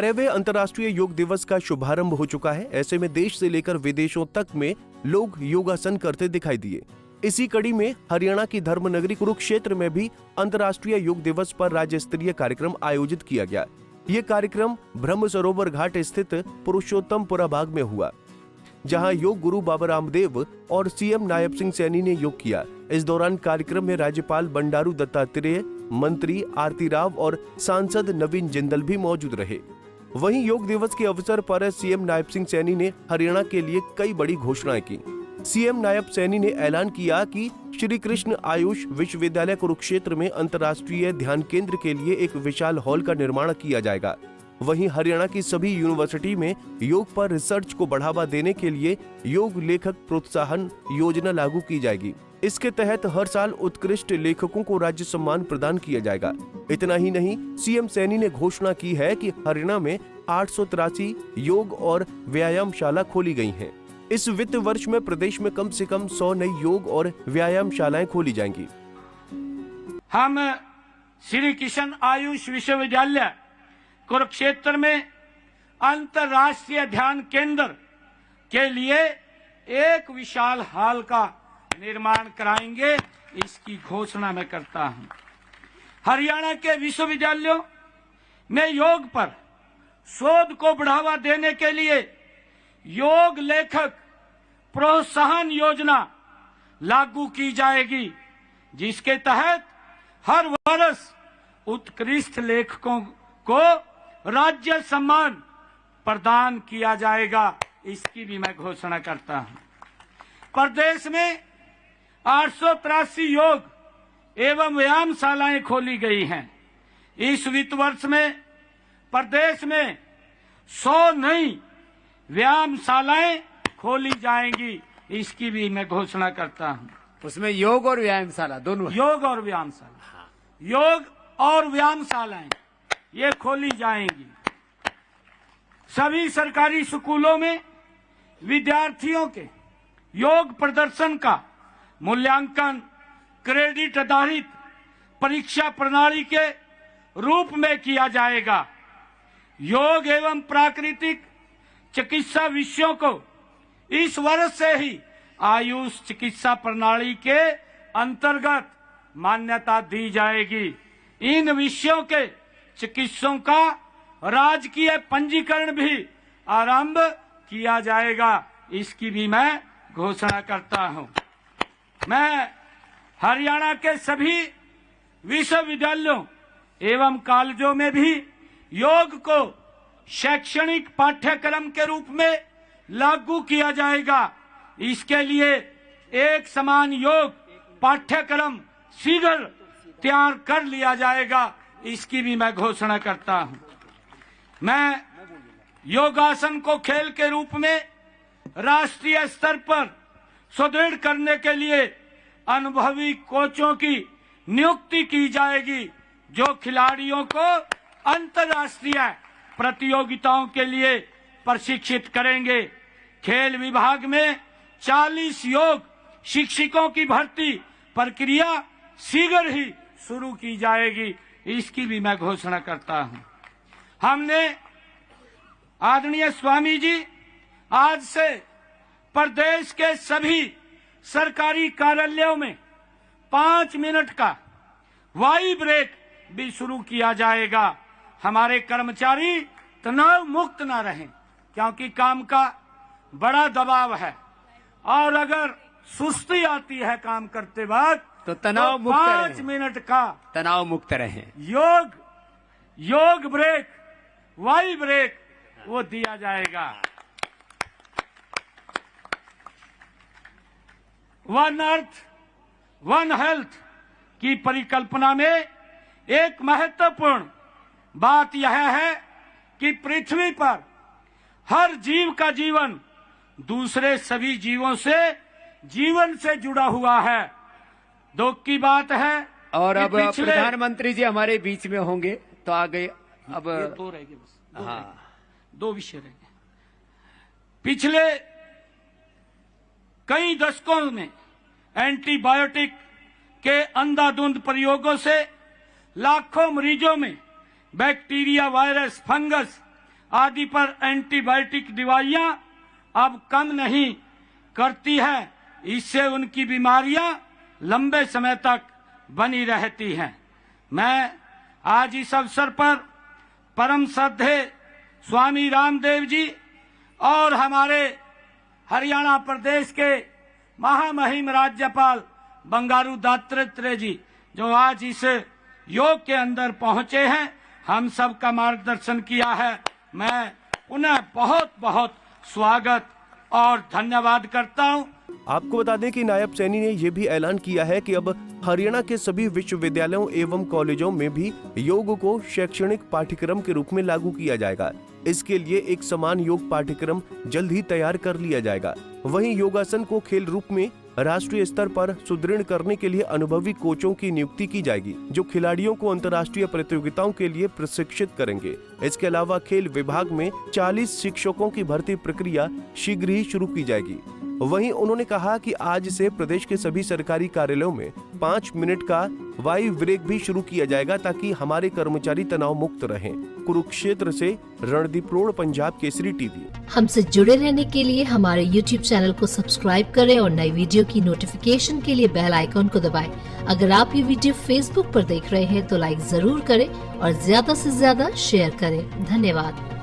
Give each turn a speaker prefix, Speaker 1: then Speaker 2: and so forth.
Speaker 1: 11वें अंतर्राष्ट्रीय योग दिवस का शुभारंभ हो चुका है। ऐसे में देश से लेकर विदेशों तक में लोग योगासन करते दिखाई दिए। इसी कड़ी में हरियाणा की धर्मनगरी कुरुक्षेत्र में भी अंतर्राष्ट्रीय योग दिवस पर राज्य स्तरीय कार्यक्रम आयोजित किया गया। ये कार्यक्रम ब्रह्म सरोवर घाट स्थित पुरुषोत्तमपुरा बाग में हुआ, जहां योग गुरु बाबा रामदेव और सीएम नायब सिंह सैनी ने योग किया। इस दौरान कार्यक्रम में राज्यपाल बंडारू दत्तात्रेय, मंत्री आरती राव और सांसद नवीन जिंदल भी मौजूद रहे। वहीं योग दिवस के अवसर पर सीएम नायब सिंह सैनी ने हरियाणा के लिए कई बड़ी घोषणाएं की। सीएम नायब सैनी ने ऐलान किया कि श्री कृष्ण आयुष विश्वविद्यालय कुरुक्षेत्र में अंतर्राष्ट्रीय ध्यान केंद्र के लिए एक विशाल हॉल का निर्माण किया जाएगा। वहीं हरियाणा की सभी यूनिवर्सिटी में योग पर रिसर्च को बढ़ावा देने के लिए योग लेखक प्रोत्साहन योजना लागू की जाएगी। इसके तहत हर साल उत्कृष्ट लेखकों को राज्य सम्मान प्रदान किया जाएगा। इतना ही नहीं, सीएम सैनी ने घोषणा की है कि हरियाणा में 883 योग और व्यायामशाला खोली गई हैं। इस वित्त वर्ष में प्रदेश में कम से कम 100 नई योग और व्यायामशालाएं खोली जाएंगी।
Speaker 2: हम श्री कृष्ण आयुष विश्वविद्यालय कुरुक्षेत्र में अंतर्राष्ट्रीय ध्यान केंद्र के लिए एक विशाल हॉल का निर्माण कराएंगे, इसकी घोषणा मैं करता हूं। हरियाणा के विश्वविद्यालयों में योग पर शोध को बढ़ावा देने के लिए योग लेखक प्रोत्साहन योजना लागू की जाएगी, जिसके तहत हर वर्ष उत्कृष्ट लेखकों को राज्य सम्मान प्रदान किया जाएगा, इसकी भी मैं घोषणा करता हूं। प्रदेश में 883 योग एवं व्यायामशालाएं खोली गई हैं। इस वित्त वर्ष में प्रदेश में 100 नई व्यायामशालाएं खोली जाएंगी, इसकी भी मैं घोषणा करता हूं।
Speaker 3: उसमें योग और व्यायामशाला दोनों,
Speaker 2: योग और व्यायामशाला, योग और व्यायामशालाएं ये खोली जाएंगी। सभी सरकारी स्कूलों में विद्यार्थियों के योग प्रदर्शन का मूल्यांकन क्रेडिट आधारित परीक्षा प्रणाली के रूप में किया जाएगा। योग एवं प्राकृतिक चिकित्सा विषयों को इस वर्ष से ही आयुष चिकित्सा प्रणाली के अंतर्गत मान्यता दी जाएगी। इन विषयों के चिकित्सकों का राजकीय पंजीकरण भी आरंभ किया जाएगा, इसकी भी मैं घोषणा करता हूं। मैं हरियाणा के सभी विश्वविद्यालयों एवं कॉलेजों में भी योग को शैक्षणिक पाठ्यक्रम के रूप में लागू किया जाएगा। इसके लिए एक समान योग पाठ्यक्रम शीघ्र तैयार कर लिया जाएगा, इसकी भी मैं घोषणा करता हूं। मैं योगासन को खेल के रूप में राष्ट्रीय स्तर पर सुदृढ़ करने के लिए अनुभवी कोचों की नियुक्ति की जाएगी, जो खिलाड़ियों को अंतर्राष्ट्रीय प्रतियोगिताओं के लिए प्रशिक्षित करेंगे। खेल विभाग में 40 योग शिक्षकों की भर्ती प्रक्रिया शीघ्र ही शुरू की जाएगी, इसकी भी मैं घोषणा करता हूं। हमने आदरणीय स्वामी जी आज से प्रदेश के सभी सरकारी कार्यालयों में 5 मिनट का वाई ब्रेक भी शुरू किया जाएगा। हमारे कर्मचारी तनाव मुक्त न रहें, क्योंकि काम का बड़ा दबाव है और अगर सुस्ती आती है काम करते वक्त
Speaker 3: तो तनाव मुक्त
Speaker 2: 5 मिनट का
Speaker 3: तनाव मुक्त रहें।
Speaker 2: योग ब्रेक, वाई ब्रेक वो दिया जाएगा। वन अर्थ वन हेल्थ की परिकल्पना में एक महत्वपूर्ण बात यह है कि पृथ्वी पर हर जीव का जीवन दूसरे सभी जीवों से जीवन से जुड़ा हुआ है। दुख की बात है
Speaker 3: और अब प्रधानमंत्री जी हमारे बीच में होंगे, तो आगे अब
Speaker 2: 2 रह गए बस।
Speaker 3: हाँ,
Speaker 2: 2 विषय रह गए। पिछले कई दशकों में एंटीबायोटिक के अंधाधुंध प्रयोगों से लाखों मरीजों में बैक्टीरिया, वायरस, फंगस आदि पर एंटीबायोटिक दवाइयां अब कम नहीं करती है। इससे उनकी बीमारियां लंबे समय तक बनी रहती हैं। मैं आज इस अवसर पर परम श्रद्धेय स्वामी रामदेव जी और हमारे हरियाणा प्रदेश के महामहिम राज्यपाल बंगारू दत्तात्रेय जी जो आज इस योग के अंदर पहुंचे हैं, हम सब का मार्गदर्शन किया है, मैं उन्हें बहुत बहुत स्वागत और धन्यवाद करता हूं।
Speaker 1: आपको बता दें कि नायब सैनी ने यह भी ऐलान किया है कि अब हरियाणा के सभी विश्वविद्यालयों एवं कॉलेजों में भी योग को शैक्षणिक पाठ्यक्रम के रूप में लागू किया जाएगा। इसके लिए एक समान योग पाठ्यक्रम जल्द ही तैयार कर लिया जाएगा। वहीं योगासन को खेल रूप में राष्ट्रीय स्तर पर सुदृढ़ करने के लिए अनुभवी कोचों की नियुक्ति की जाएगी, जो खिलाड़ियों को अंतर्राष्ट्रीय प्रतियोगिताओं के लिए प्रशिक्षित करेंगे। इसके अलावा खेल विभाग में 40 शिक्षकों की भर्ती प्रक्रिया शीघ्र ही शुरू की जाएगी। वहीं उन्होंने कहा कि आज से प्रदेश के सभी सरकारी कार्यालयों में 5 मिनट का वायु ब्रेक भी शुरू किया जाएगा, ताकि हमारे कर्मचारी तनाव मुक्त रहें। कुरुक्षेत्र से रणदीप रोड, पंजाब केसरी टीवी।
Speaker 4: हमसे जुड़े रहने के लिए हमारे YouTube चैनल को सब्सक्राइब करें और नई वीडियो की नोटिफिकेशन के लिए बेल आइकॉन को दबाएं। अगर आप ये वीडियो Facebook पर देख रहे हैं तो लाइक जरूर करें और ज्यादा से ज्यादा शेयर करें। धन्यवाद।